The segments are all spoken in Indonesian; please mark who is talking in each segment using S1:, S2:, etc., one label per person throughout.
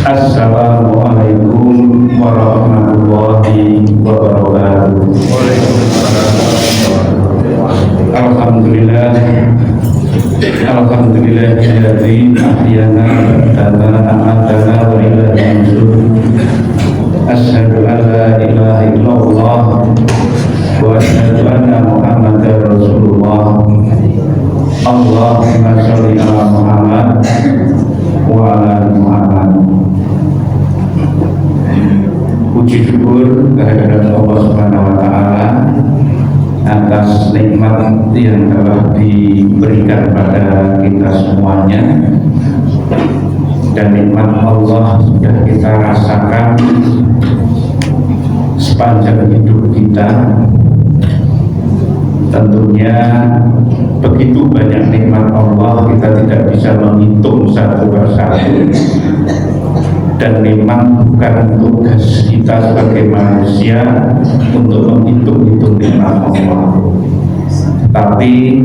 S1: Assalamualaikum warahmatullahi wabarakatuh. Alhamdulillah, alhamdulillahilladzi ahyana ba'da amatana wa ilaihi nusyur. Asyhadu an la ilaha illallah wa asyhadu anna Muhammadar Rasulullah. Allahumma sholli ala Muhammad wa ala Muhammad. Puji syukur kehadirat Allah Subhanahu wa taala atas nikmat yang telah diberikan pada kita semuanya, dan nikmat Allah sudah kita rasakan sepanjang hidup kita. Tentunya begitu banyak nikmat Allah, kita tidak bisa menghitung satu persatu, dan memang bukan tugas kita sebagai manusia untuk menghitung-hitung nikmat Allah. Tapi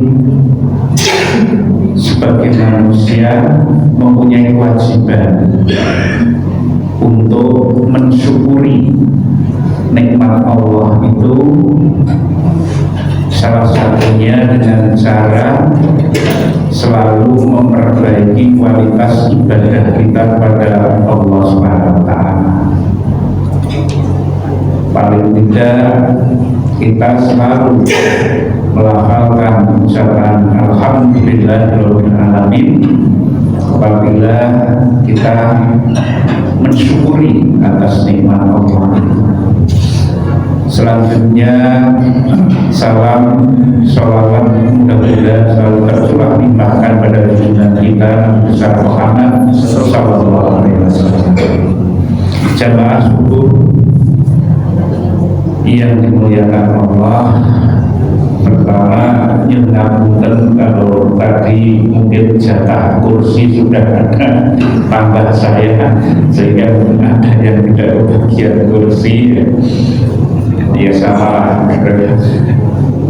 S1: sebagai manusia mempunyai kewajiban untuk mensyukuri nikmat Allah itu, salah satunya dengan cara selalu memperbaiki kualitas ibadah kita kepada Allah Subhanahu wa taala. Paling tidak kita selalu melafalkan ucapan alhamdulillahirabbil alamin apabila kita mensyukuri atas nikmat Allah. Selanjutnya salam, sholawat mudah-mudahan selalu tercurah limpahkan pada junjungan kita Nabi besar Muhammad sallallahu alaihi wasallam. Jamaah subuh yang dimuliakan Allah, pertama nyunahkan kalau tadi mungkin jatah kursi sudah ada tambah saya, sehingga ada yang tidak kebagian kursi. Ya sama,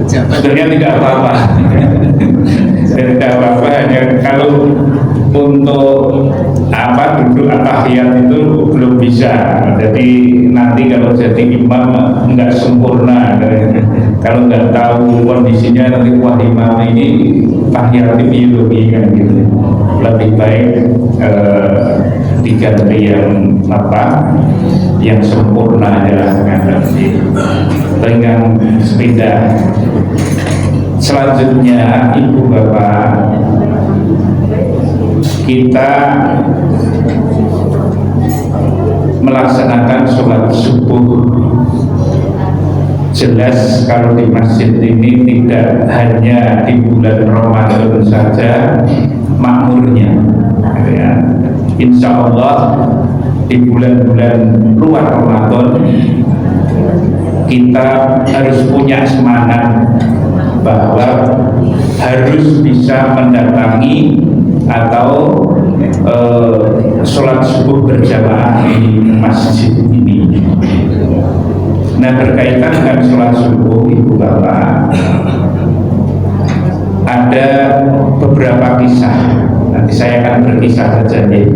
S1: sebenarnya tidak apa-apa. Tidak apa-apa, hanya kalau untuk duduk atahiyat itu belum bisa. Jadi nanti kalau jadi imam nggak sempurna. Kalau nggak tahu kondisinya nanti wah imam ini tahiyat biologi kan gitu. Lebih baik diganti yang sempurna adalah dengan sepeda. Selanjutnya ibu bapak, kita melaksanakan sholat subuh. Jelas kalau di masjid ini tidak hanya di bulan Ramadan saja makmurnya, ya. Insya Allah di bulan-bulan luar Ramadan kita harus punya semangat bahwa harus bisa mendatangi atau sholat subuh berjamaah di masjid ini. Nah, berkaitan dengan sholat subuh ibu bapak, ada beberapa kisah. Nanti saya akan berkisah saja nih.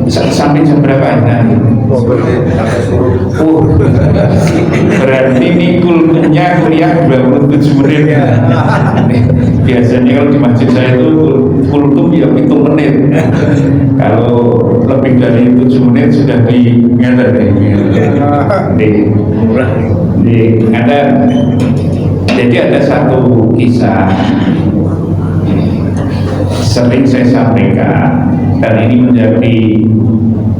S1: Sampai jam berapa ini? Berarti ini kultumnya kuliah 27 menit. Biasanya kalau di masjid saya itu kultum ya 7 menit. Kalau lebih dari 7 menit sudah diingat Jadi ada satu kisah sering saya sampaikan, dan ini menjadi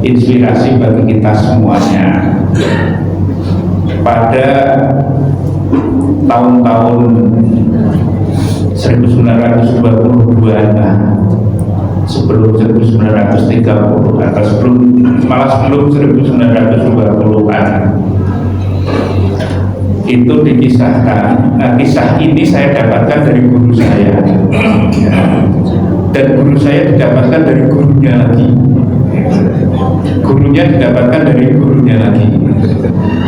S1: inspirasi bagi kita semuanya. Pada tahun-tahun 1922-an, sebelum 1930 atau sebelum 1920-an, itu dikisahkan. Nah, kisah ini saya dapatkan dari guru saya, dan guru saya didapatkan dari gurunya lagi, gurunya didapatkan dari gurunya lagi.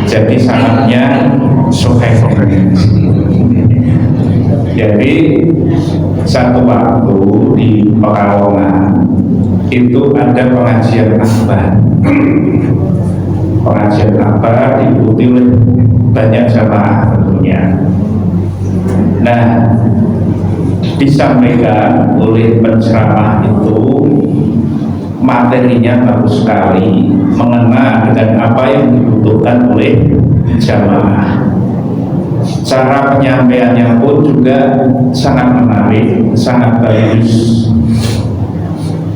S1: Jadi sanadnya sahih. Jadi satu waktu di Pekalongan itu ada pengajian akbar. Pengajian akbar diikuti oleh banyak jamaah tentunya. Nah, disampaikan oleh penceramah itu materinya bagus sekali, mengena dengan apa yang dibutuhkan oleh jamaah. Cara penyampaiannya pun juga sangat menarik, sangat bagus.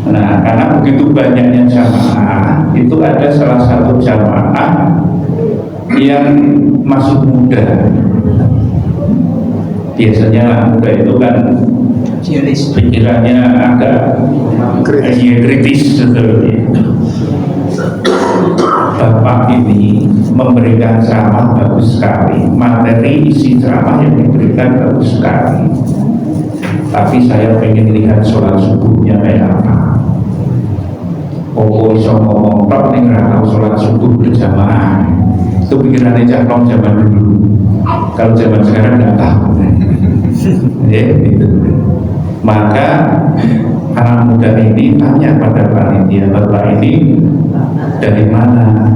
S1: Nah, karena begitu banyaknya jamaah, itu ada salah satu jamaah yang masih muda. Biasanya lah muda itu kan pikirannya agak kritis sebetulnya. Bapak ini memberikan ceramah bagus sekali, materi isi ceramah yang diberikan bagus sekali. Tapi saya pengen lihat sholat subuhnya kayak apa. Iso ngomong tok ning ra tau sholat subuh berjamaah. Itu pikirannya Caknom zaman dulu. Kalau zaman sekarang nggak tahu. Ya, gitu. Maka anak muda ini tanya pada panitia, Bapak ini dari mana?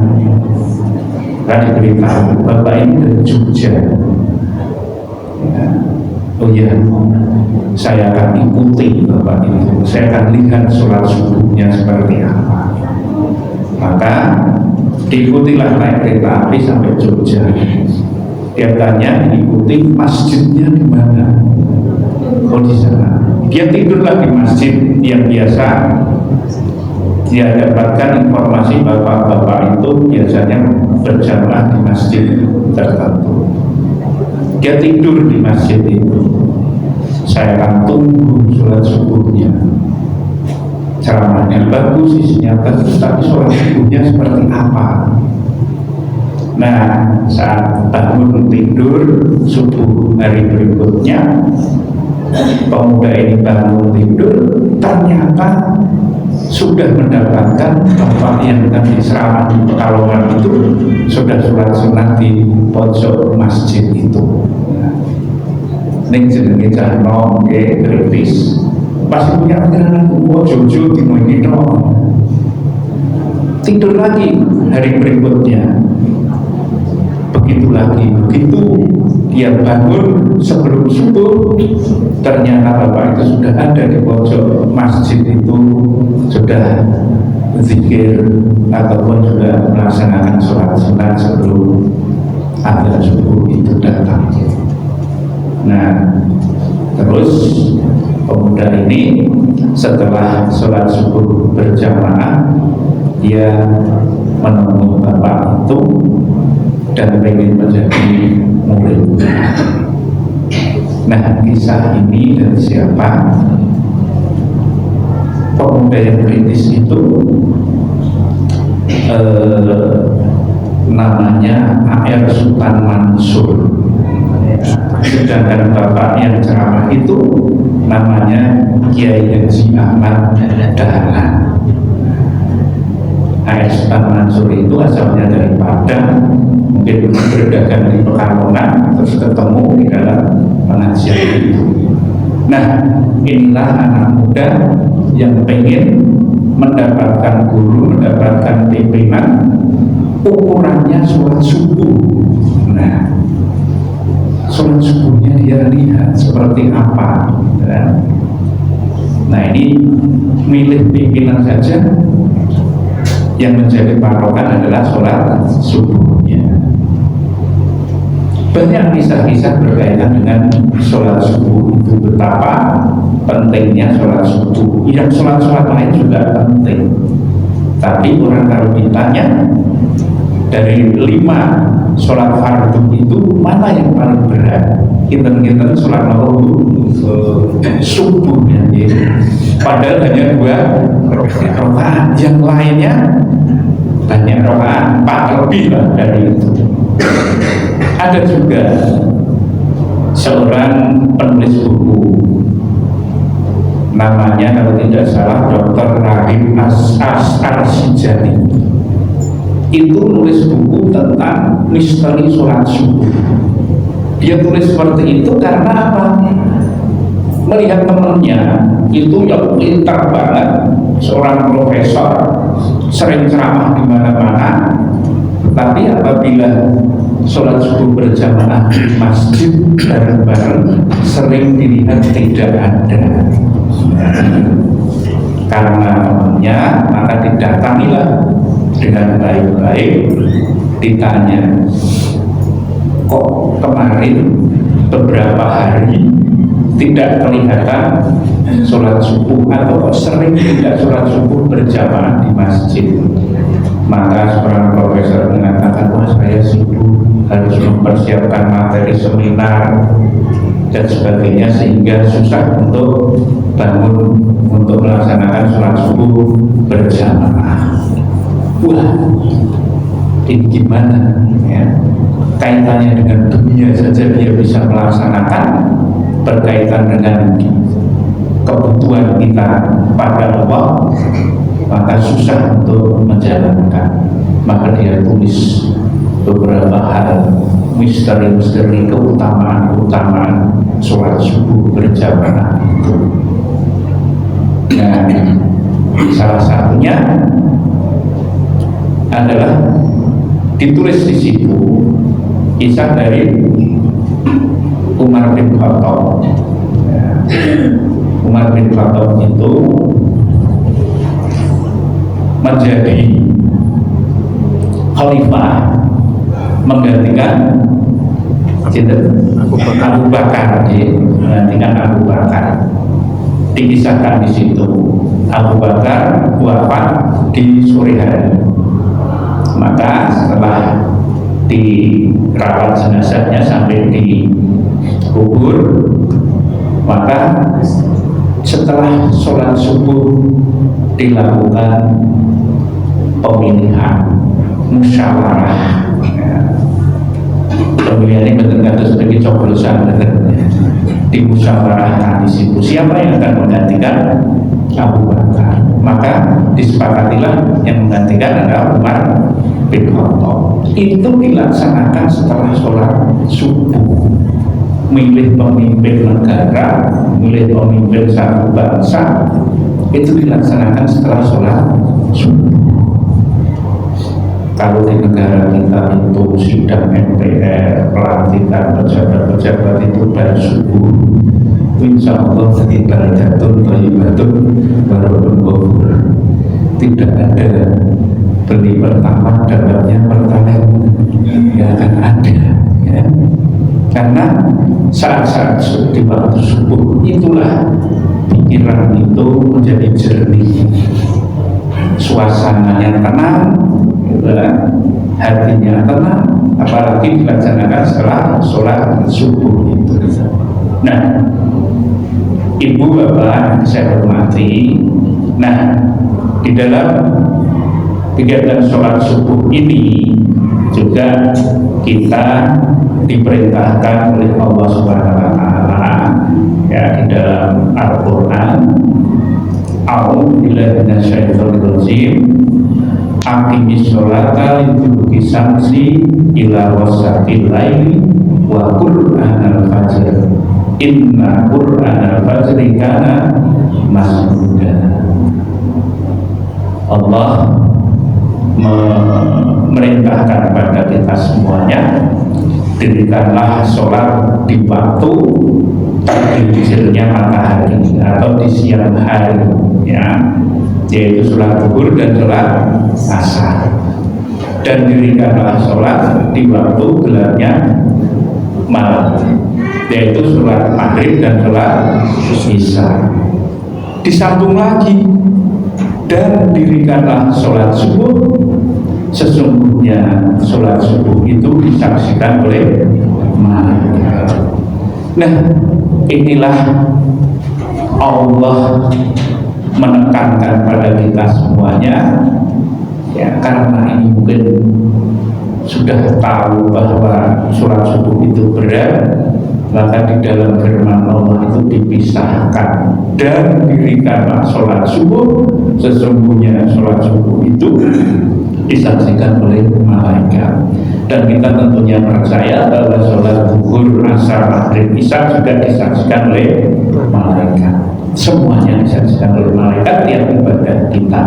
S1: Kan diberitahu, Bapak ini dari Jogja. Ya. Oh iya, saya akan ikuti Bapak itu. Saya akan lihat sholat subuhnya seperti apa. Maka diikutilah naik kereta api sampai Jogja. Dia tanya, diikuti masjidnya di mana? Oh di sana. Dia tidurlah di masjid yang biasa dia dapatkan informasi bapak-bapak itu biasanya berjamaah di masjid tertentu. Dia tidur di masjid itu. Saya akan tunggu sholat subuhnya. Ceramahnya bagus, isinya bagus, tapi sholat subuhnya seperti apa? Nah, saat bangun tidur subuh hari berikutnya, pemuda ini bangun tidur, ternyata sudah mendapatkan bapak yang tadi ceramah di Pekalongan itu sudah sholat sunat di pojok masjid itu. Ning jenenge Caknom nggih kritis. Pasti punya pikiran Jojo di Moingino. Tidur lagi hari berikutnya. Begitu lagi, begitu dia bangun sebelum subuh, ternyata bapak itu sudah ada di pojok masjid itu, sudah zikir ataupun sudah melaksanakan sholat sunat sebelum adzan subuh itu datang. Nah, terus pemuda ini setelah sholat subuh berjamaah, dia menemui bapak itu dan ingin menjadi murid. Nah, kisah ini dari siapa? Pemuda yang kritis itu namanya A.R. Sultan Mansur. Sedangkan bapak yang ceramah itu namanya Kiai Haji Ahmad Dahlan. A.R. Sultan Mansur itu asalnya dari Padang, mungkin berdagang di Pekalongan, terus ketemu di dalam pengajian itu. Nah, inilah anak muda yang pengen mendapatkan guru, mendapatkan pimpinan, ukurannya sholat subuh. Nah, sholat subuhnya dia lihat seperti apa. Nah, ini milih pimpinan saja, yang menjadi patokan adalah sholat subuhnya. Banyak kisah-kisah berkaitan dengan sholat subuh itu, betapa pentingnya sholat subuh. Yang sholat-sholat lain juga penting, tapi orang kalau ditanya dari 5 sholat fardu itu mana yang paling berat, kita sholat subuhnya gitu. Padahal hanya 2 rakaat, yang lainnya banyak rakaat, 4 lebih lah dari itu. Ada juga seorang penulis buku, namanya kalau tidak salah Dr. Rahim Arsijani. Itu nulis buku tentang misteri sholat subuh. Dia tulis seperti itu karena apa? Melihat temannya itu yang pintar banget, seorang profesor, sering ceramah di mana-mana, tapi apabila sholat subuh berjamaah di masjid bareng-bareng sering dilihat tidak ada. Karena temannya, maka didatangilah dengan baik-baik, ditanya, kok kemarin beberapa hari tidak kelihatan sholat subuh, atau kok sering tidak sholat subuh berjamaah di masjid? Maka seorang profesor mengatakan, wah saya sibuk harus mempersiapkan materi seminar dan sebagainya, sehingga susah untuk bangun untuk melaksanakan sholat subuh berjamaah. Wah, ini gimana ya? Kaitannya dengan dunia saja dia bisa melaksanakan, berkaitan dengan kebutuhan kita pada Allah, maka susah untuk menjalankan. Maka dia tulis beberapa hal, misteri-misteri, keutamaan sholat subuh berjamaah itu. Nah, salah satunya adalah ditulis di situ kisah dari Umar bin Khattab. Umar bin Khattab itu menjadi khalifah menggantikan Abu Bakar, menggantikan Abu Bakar. Dikisahkan di situ Abu Bakar wafat di sore hari. Maka setelah dirawat jenazahnya sampai dikubur, maka setelah sholat subuh dilakukan pemilihan musyawarah. Pemilihan ini benar-benar sebagai coblosan, dimusyawarahkan di situ siapa yang akan menggantikan Abu Bakar. Maka disepakatilah yang menggantikan adalah Umar bin Khattab. Itu dilaksanakan setelah sholat subuh. Milih pemimpin negara, milih pemimpin satu bangsa, itu dilaksanakan setelah sholat subuh. Kalau di negara kita itu sidang MPR, pelantikan pejabat-pejabat itu baru subuh, insya Allah ketika jatuh thayyibatun warahun ghafur. Tidak ada beli pertama dapatnya pertalite, nggak akan ada ya. Karena saat-saat di waktu subuh itulah pikiran itu menjadi jernih, suasananya tenang, hatinya tenang, apalagi dilaksanakan setelah sholat subuh itu. Nah, ibu bapak saya hormati, nah di dalam kegiatan sholat subuh ini juga kita diperintahkan oleh Allah Subhanahu wa Ta'ala ya di dalam Al-Quran, a'udzu billahi minasyaitonir rajim, aqimis sholata liduluki syamsi ila wasatil laili wa qur'anal fajr inna qur'anal fajri kana mas'uda. Allah memerintahkan kepada kita semuanya, dirikanlah sholat di waktu tergelincirnya matahari atau di siang hari ya, yaitu sholat zuhur dan sholat asar, dan dirikanlah sholat di waktu gelapnya malam, yaitu sholat maghrib dan sholat isya. Disambung lagi, dan dirikanlah sholat subuh, sesungguhnya sholat subuh itu disaksikan oleh malaikat. Nah, inilah Allah menekankan pada kita semuanya ya, karena ini mungkin sudah tahu bahwa sholat subuh itu berat, maka di dalam firman Allah itu dipisahkan, dan dirikanlah sholat subuh, sesungguhnya sholat subuh itu disaksikan oleh malaikat. Dan kita tentunya percaya bahwa sholat zuhur, asar, maghrib, isya juga disaksikan oleh malaikat. semuanya disaksikan oleh malaikat tiap ibadah kita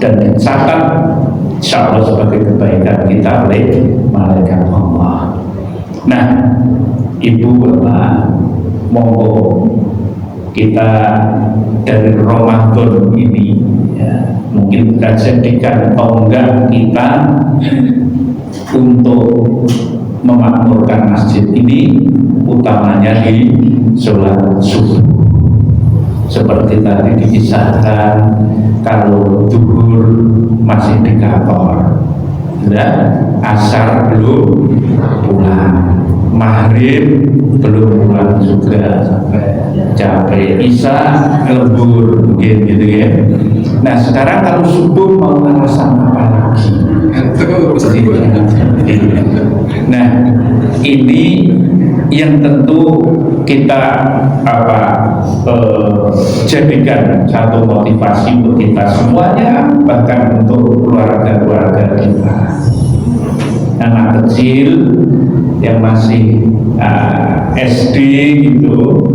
S1: dan dicatat insya Allah sebagai kebaikan kita oleh malaikat Allah. Nah, Ibu Bapak, monggo kita dari Ramadan ini ya, mungkin kita jadikan tonggak kita untuk memakmurkan masjid ini, utamanya di sholat subuh. Seperti tadi dikisahkan, kalau zuhur masih di kantor, asar belum pulang, maghrib belum pulang juga, capek, isya lembur, gitu ya. Nah sekarang kalau subuh mau alasan apa lagi? Nah ini yang tentu kita jadikan satu motivasi untuk kita semuanya, bahkan untuk keluarga-keluarga kita. Anak kecil yang masih SD gitu,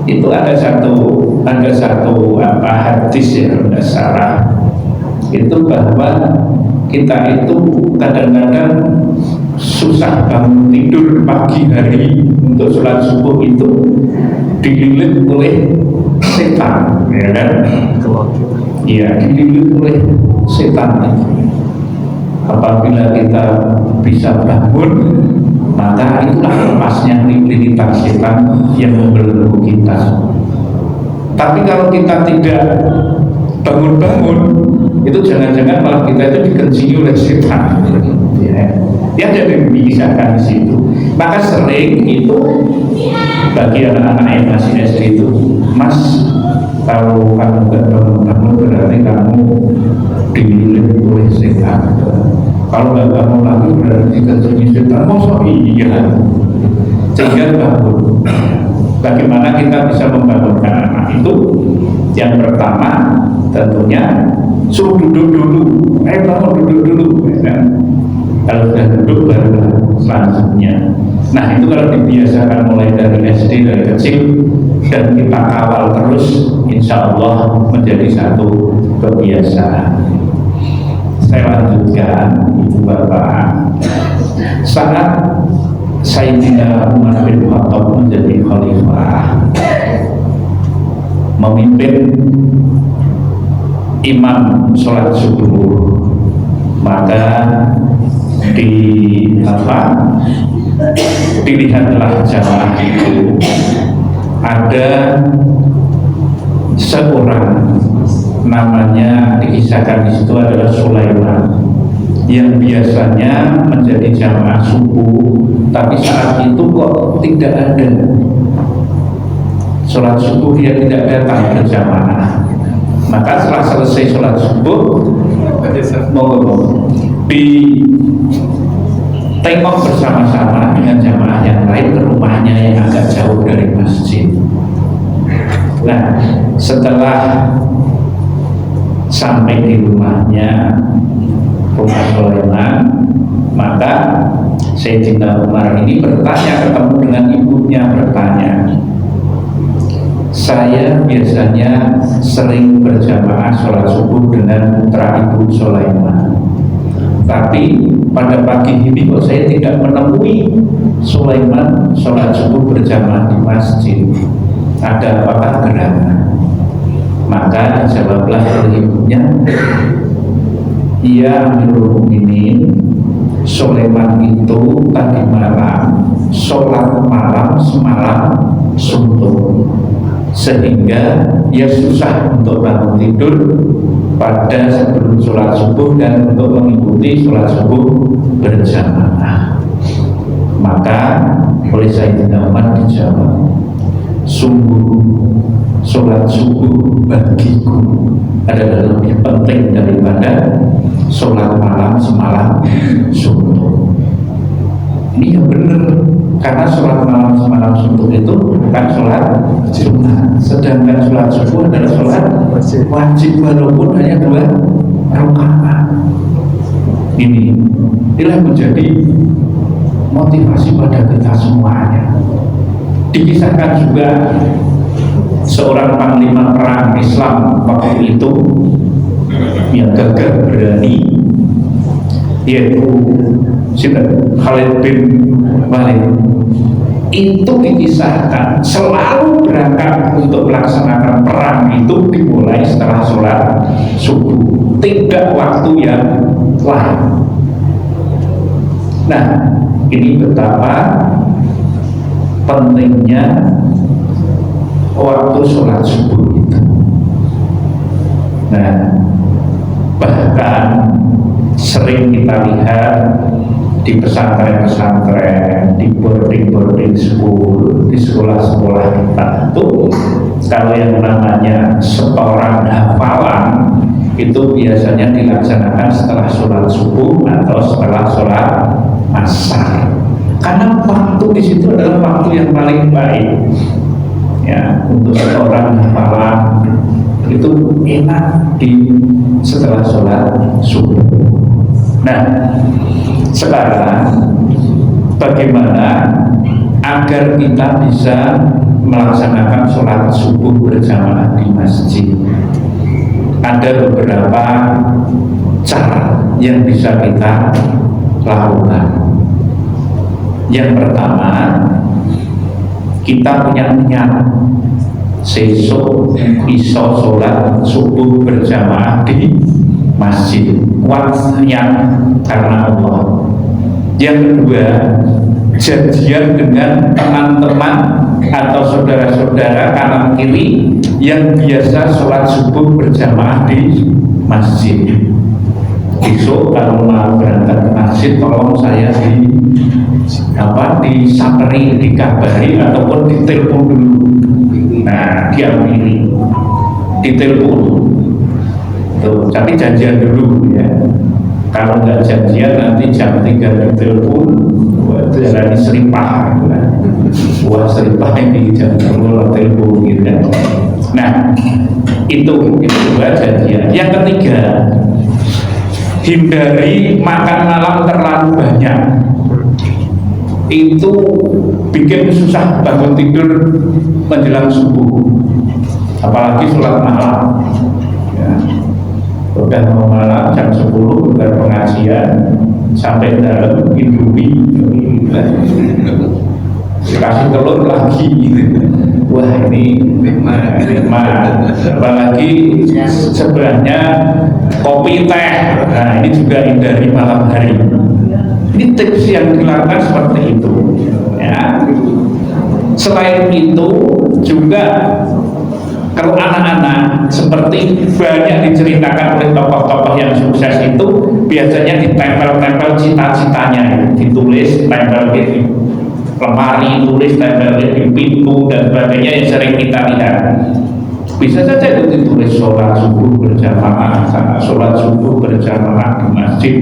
S1: itu ada satu hadis ya, ada salah itu bahwa kita itu kadang-kadang susah bangun tidur pagi hari untuk sholat subuh itu dililit oleh setan, ya kan? Iya, dililit oleh setan. Apabila kita bisa bangun, maka itulah lepasnya lilitan setan yang membelenggu kita. Tapi kalau kita tidak bangun-bangun, itu jangan-jangan malah kita itu dikencingi oleh setan. Ya jadi dikisahkan di situ. Maka sering itu bagi anak-anak yang masih SD itu, Mas, kalau kamu nggak bangun-bangun berarti kamu dililit oleh setan. Kalau nggak bangun lagi berarti dikencingi setan. Masa iya? Sehingga bangun. Bagaimana kita bisa membangunkan anak itu? Yang pertama tentunya suruh duduk dulu. Bangun duduk dulu, ya kan? Kalau sudah duduk baru selanjutnya. Nah itu kalau dibiasakan mulai dari SD, dari kecil, dan kita kawal terus, insya Allah menjadi satu kebiasaan. Saya lanjutkan, Ibu Bapak. Saat Sayyidina Umar bin Khattab menjadi khalifah, memimpin imam sholat subuh, maka dilihatlah jamaah itu ada seorang namanya dikisahkan di situ adalah Sulaiman yang biasanya menjadi jamaah subuh, tapi saat itu kok tidak ada sholat subuh, dia tidak datang berjamaah. Maka setelah selesai sholat subuh, ditengok bersama-sama dengan jamaah yang lain ke rumahnya yang agak jauh dari masjid. Nah, setelah sampai di rumahnya, rumah Sulaiman, maka Sayyidina Umar ini bertanya, ketemu dengan ibunya, bertanya, saya biasanya sering berjamaah sholat subuh dengan putra ibu Sulaiman, tapi pada pagi ini kok saya tidak menemui Sulaiman sholat subuh berjamaah di masjid. Ada apakah gerangan? Maka jawablah oleh ibunya, iya Amirul Mukminin, Sulaiman itu tadi malam sholat malam semalam suntuk, sehingga ia susah untuk bangun tidur pada sebelum sholat subuh dan untuk mengikuti sholat subuh berjamaah. Maka oleh Sayyidina Umar dijawab, sungguh sholat subuh bagiku adalah lebih penting daripada sholat malam semalam suntuk. Ini yang benar, karena sholat malam semalam suntuk itu bukan sholat sunat, sedangkan sholat subuh adalah sholat wajib walaupun hanya 2 rakaat. Inilah menjadi motivasi pada kita semuanya. Dikisahkan juga seorang panglima perang Islam waktu itu yang gagah berani, yaitu Khalid bin Walid. Itu dikisahkan selalu berangkat untuk melaksanakan perang itu dimulai setelah sholat subuh, tidak waktu yang lain. Nah, ini betapa pentingnya waktu sholat subuh itu. Nah, bahkan sering kita lihat di pesantren-pesantren, di boarding school, di sekolah-sekolah kita itu, kalau yang namanya setoran hafalan itu biasanya dilaksanakan setelah sholat subuh atau setelah sholat asar, karena waktu di situ adalah waktu yang paling baik ya untuk setoran hafalan. Itu enak di setelah sholat subuh. Nah, sekarang bagaimana agar kita bisa melaksanakan sholat subuh berjamaah di masjid? Ada beberapa cara yang bisa kita lakukan. Yang pertama, kita punya niat sesuk iso sholat subuh berjamaah di masjid, niat karena Allah. Yang kedua, janjian dengan teman-teman atau saudara-saudara kanan kiri yang biasa sholat subuh berjamaah di masjid. Besok kalau mau berangkat ke masjid, tolong saya disaperi, dikabari ataupun ditelepon dulu. Nah, diambil, ditelepon. Tuh, tapi janjian dulu ya. Kalau nggak janjian nanti jam 3 ditelepon, itu jalan seripah. Wah, seripah ini jam 10 telepon gitu. Nah, itu dua janjian. Yang ketiga, hindari makan malam terlalu banyak. Itu bikin susah bangun tidur menjelang subuh, apalagi sholat malam ya. Udah mau malam jam 10 udah pengajian sampai dalam Indomie dikasih telur lagi. Wah, ini nikmat. Apalagi sebelahnya kopi teh. Nah, ini juga hindari malam hari. Ini tips yang dilakukan seperti itu ya. Selain itu juga kalau anak-anak seperti banyak diceritakan oleh tokoh-tokoh yang sukses itu biasanya ditempel-tempel cita-citanya, ditulis, tempel di lemari, tulis, tempel di pintu dan sebagainya yang sering kita lihat. Bisa saja itu ditulis sholat subuh berjamaah, sholat subuh berjamaah di masjid.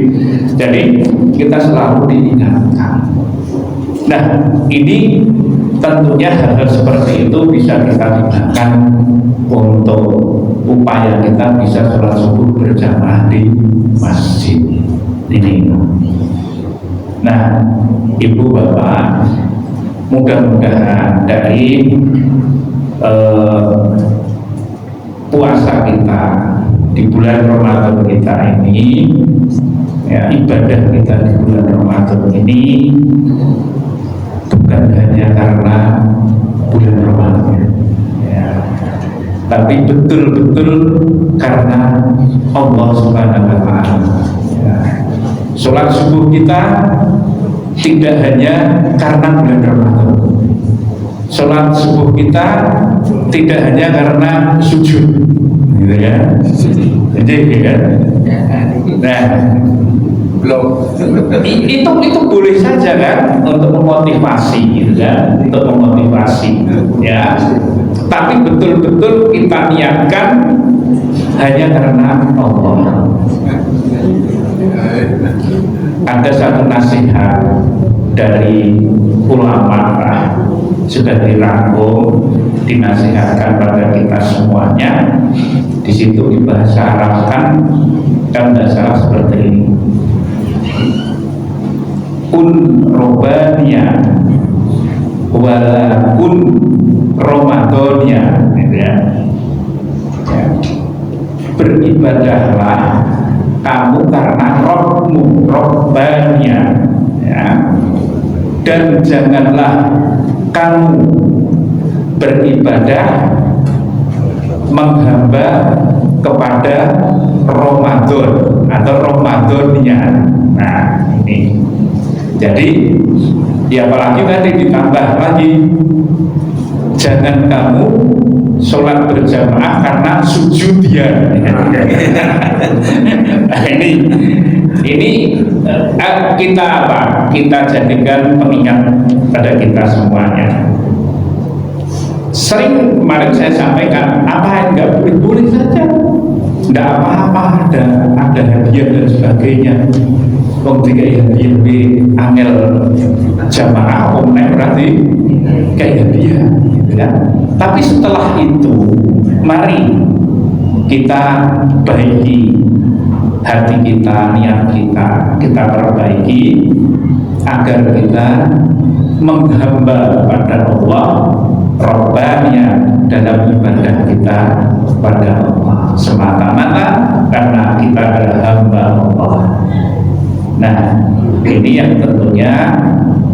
S1: Jadi kita selalu diingatkan. Nah, ini tentunya hal seperti itu bisa kita gunakan untuk upaya kita bisa sholat subuh berjamaah di masjid ini. Nah, ibu bapak, mudah-mudahan dari puasa kita di bulan Ramadan kita ini ya, ibadah kita di bulan Ramadan ini bukan hanya karena bulan Ramadan ya, tapi betul-betul karena Allah Subhanahu wa Ta'ala ya. Sholat subuh kita tidak hanya karena bulan Ramadan. Sholat subuh kita tidak hanya karena sujud, gitu ya. Jadi, ya. Nah, belum. Itu boleh saja kan untuk memotivasi, gitu kan, untuk memotivasi, ya. Tapi betul-betul kita niatkan hanya karena Allah. Ada satu nasihat dari ulama sudah dirangkum, dinasihatkan pada kita semuanya. Di situ dibahasa Arabkan dan tidak salah seperti ini: kun robania wala kun Ramadannya, gitu ya. Ya. Beribadahlah kamu karena Rabbmu, Rabbanya, ya. Dan janganlah kamu beribadah menghamba kepada Ramadan atau Ramadannya. Nah ini, jadi ya apalagi tadi ditambah lagi, jangan kamu sholat berjamaah karena sujud dia. Nah, ini kita apa? Kita jadikan pengingat pada kita semuanya. Sering kemarin saya sampaikan, apa enggak boleh saja, enggak apa-apa, ada hadiah dan sebagainya. Wong tiga hadiah di angel jamaah umum berarti kayak hadiah, gitu kan? Tapi setelah itu, mari kita baiki hati kita, niat kita perbaiki agar kita menghamba kepada Allah Rabbanya dalam ibadah kita kepada Allah semata-mata karena kita adalah hamba Allah. Nah, ini yang tentunya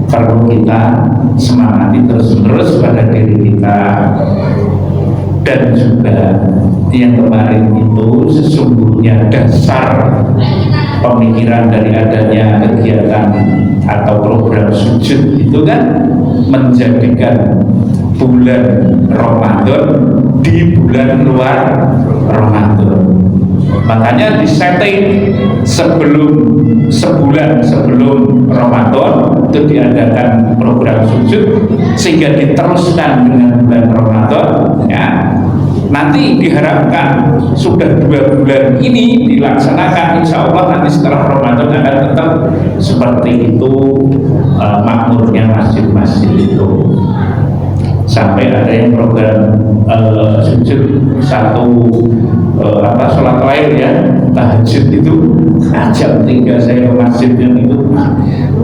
S1: perlu kita semangati terus-menerus pada diri kita. Dan juga yang kemarin itu sesungguhnya dasar pemikiran dari adanya kegiatan atau program sujud itu kan menjadikan bulan Ramadan di bulan luar Ramadan. Makanya disetting sebulan sebelum Ramadan itu diadakan program sujud sehingga diteruskan dengan bulan Ramadan, ya. Nanti diharapkan sudah 2 bulan ini dilaksanakan, insya Allah nanti setelah Ramadan akan tetap seperti itu makmurnya masjid-masjid itu. Sampai ada yang program sujud sholat lain ya, tahajud itu jam 3 saya ke masjid yang itu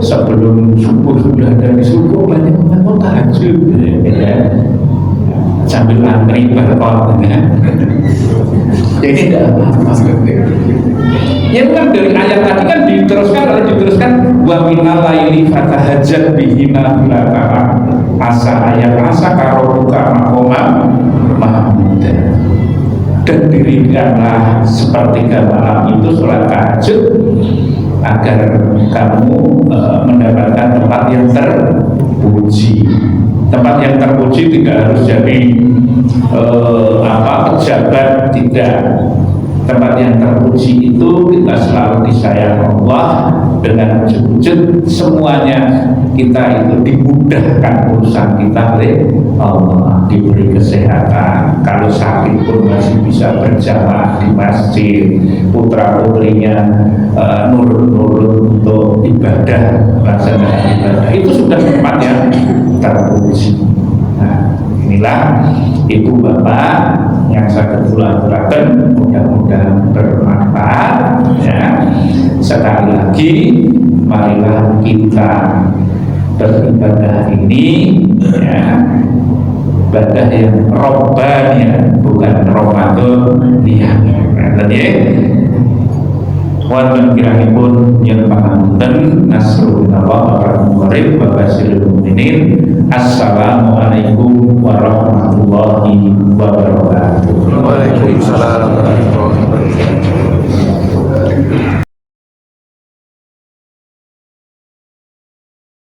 S1: sebelum subuh sudah dari subuh banyak banget tahajud, ya. Sambil antri berkot, ya. Jadi tidak apa-apa. Ya kan dari ayat tadi kan diteruskan wa minal laili fatahajjat bihi nafilatan asa karobuka maqama mahmuda. Dan dirikanlah sepertiga malam itu sholat tahajud agar kamu mendapatkan tempat yang terpuji. Tempat yang terpuji tidak harus jadi pejabat, tidak. Tempat yang terpuji itu kita selalu disayang Allah dengan wujud semuanya kita itu dimudahkan urusan kita oleh Allah, diberi kesehatan. Kalau sakit pun masih bisa berjamaah di masjid, putra putrinya nurut untuk ibadah, melaksanakan ibadah, itu sudah tempat yang terpuji. Nah, inilah ibu bapak yang saya aturakan, mudah-mudahan bermanfaat, ya. Sekali lagi marilah kita beribadah ini, ya, ibadah yang Rabbanya bukan Ramadaniyah. Tadi wonten kirangipun yen pangapunten nasrul Allah wa qarib wa basyiril mukminin. Assalamualaikum warahmatullahi wabarakatuh.
S2: Waalaikumsalam warahmatullahi wabarakatuh.